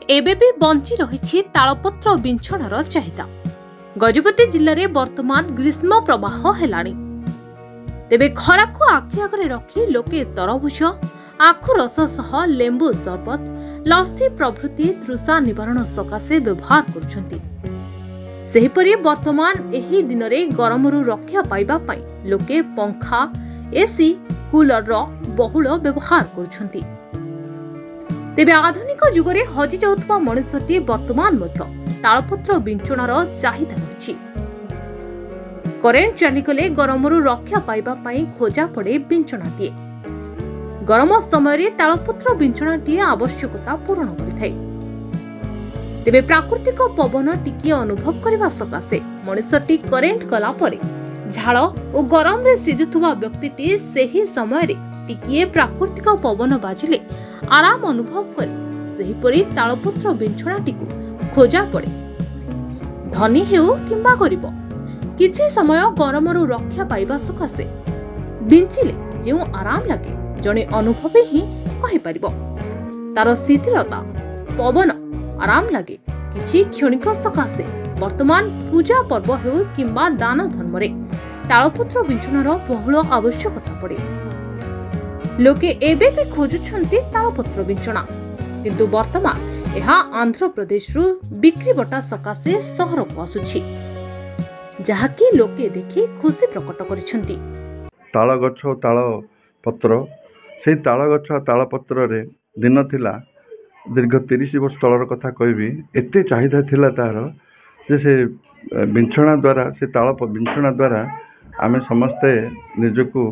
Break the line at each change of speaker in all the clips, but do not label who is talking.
एबे भी बंची रही तालपत्र बिंछणर चाहिदा। गजपति जिले में वर्तमान ग्रीष्म प्रवाह हेलानी। तेबे खरा को आखि आगे रखी लोके तरबुज, आखु रस सह लेंबु सरबत, लस्सी प्रभृति तृषा निवारण सकाशे व्यवहार करुछंती। सेहिपरि वर्तमान एही दिन में गरमरू रक्षा पाइबा पई लोके पंखा, एसी, कूलर रो बहुल व्यवहार करुछंती। तेबे आधुनिक जुगरे हजि जाउथबा मनुष्यटी वर्तमान मध्य तालपत्र बिंछणार चाहिदा रही। करेन्ट चलीगले गरमरू रक्षा पाइबा पई खोजा पड़े बिंछणाटीए। गरम समय तालपत्र बिंछणाटीए आवश्यकता पूर्ण करिथाय। तेबे प्राकृतिक पवन टिकिए अनुभव करने सकाशे मनुष्यटी करेन्ट गला परे झाड़ और गरम रे सिजुथुवा व्यक्तिटी सेही समय रे टिकिए प्राकृतिक पवन बाजिले आराम अनुभव करे सेहीपरि तालपत्र बिंछणाटी खोजा पड़े। धनी हेउ किंबा गरीब किछि समय गरमरू रक्षा पाइबा सकाशे बिंचिले जो आराम लगे जने अनुभवी ही कहि परिबो। तार शीतलता पवन आराम लगे किछि क्षणिक सकाशे वर्तमान पूजा पर्व हेउ किंबा दान धर्म रे तालपत्र बिंछणार बहुल आवश्यकता पड़े। लोके एबे भी खोजुछंती तालपत्र बिंछणा, किंतु वर्तमान यह आंध्र प्रदेश रु बिक्री बटा सकाशे सहर को आसुछि, जहाकी लोके देखि खुशी प्रकट करिसंती।
ताल गछ ताल पत्र से ताल गछ ताल पत्र रे दिन थिला दीर्घ 30 वर्ष तलर कथा कहबी एते चाहिदा थिला तार से बिंछणा द्वारा से ताल बिंछणा द्वारा आमे समस्ते निजको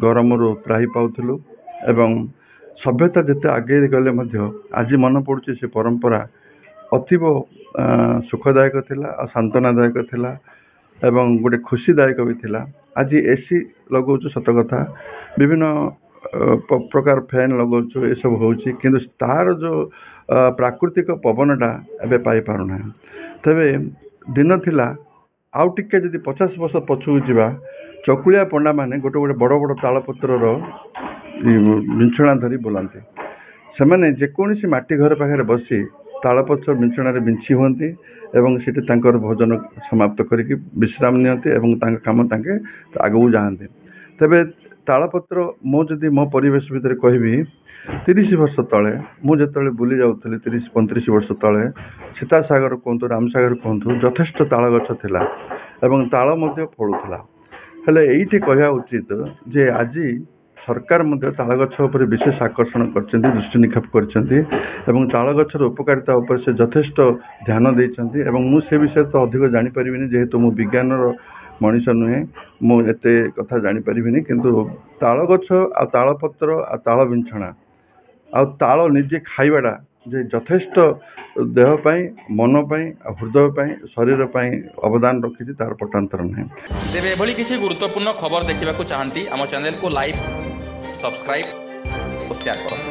गरमरू त्राही पाउथलु एवं सभ्यता जिते आगे गले मध्य आज मन पड़ुछि से परंपरा अतीव सुखदायक थिला और सांत्वनादायक थिला एवं गोटे खुशीदायक भी थिला। आज एसी लगौछु सत कथा विभिन्न प्रकार फैन लगौछु ए सब होउछि, किंतु तार जो प्राकृतिक पवनटा एबे पाई पारुना। तबे दिन थिला आउ टिके जदि 50 वर्ष पछू जीवा चकुलिया पंडा माने गोटे गोटे बड़ बड़ तालपत्रर बिंछणा धरी बुलांती। से माने जेकोसी माटी घर पाखे बसी तालपत्र बिंछणारे बिंछी हुंती एवं सेठी तांकर भोजन समाप्त करिक विश्राम नियंती एवं तांका काम तांके आगू जाआंती। तबे तालपत्र मो जदि मो परिवेश भितर कहबी 30 वर्ष तले मु जेतले बुली जाउथली 30-35 वर्ष तले सीतासागर कहतु रामसागर कहतु यथेष्ट ताल गछ थिला एवं ताल मध्य फळुथला। हेले एइठी कहया उचित जे आज सरकार मध्य ताल गछ उपर विशेष आकर्षण करछन्ती, दृष्टि निक्षेप करछन्ती एवं ताल गछर उपकारिता उपर से यथेष्ट ध्यान देइछन्ती एवं मु से विषय तो अधिक जानि परिबिनी जेहेतु मु विज्ञानर मनीष नुहे मु एते कथा जानि परिबिनी, किंतु ताल गछ आ ताल पत्र आ ताल बिंछणा आ ताल निजे खाइबाटा जे यथेष्ट देह पाई मन पाई हृदय पाई शरीर पाई अवदान रखी तार पटांतर नहीं।
तेबे एभली किछि गुरुत्वपूर्ण खबर देखिबाकू चाहंती आम चैनल को लाइक, सब्सक्राइब और शेयर करो।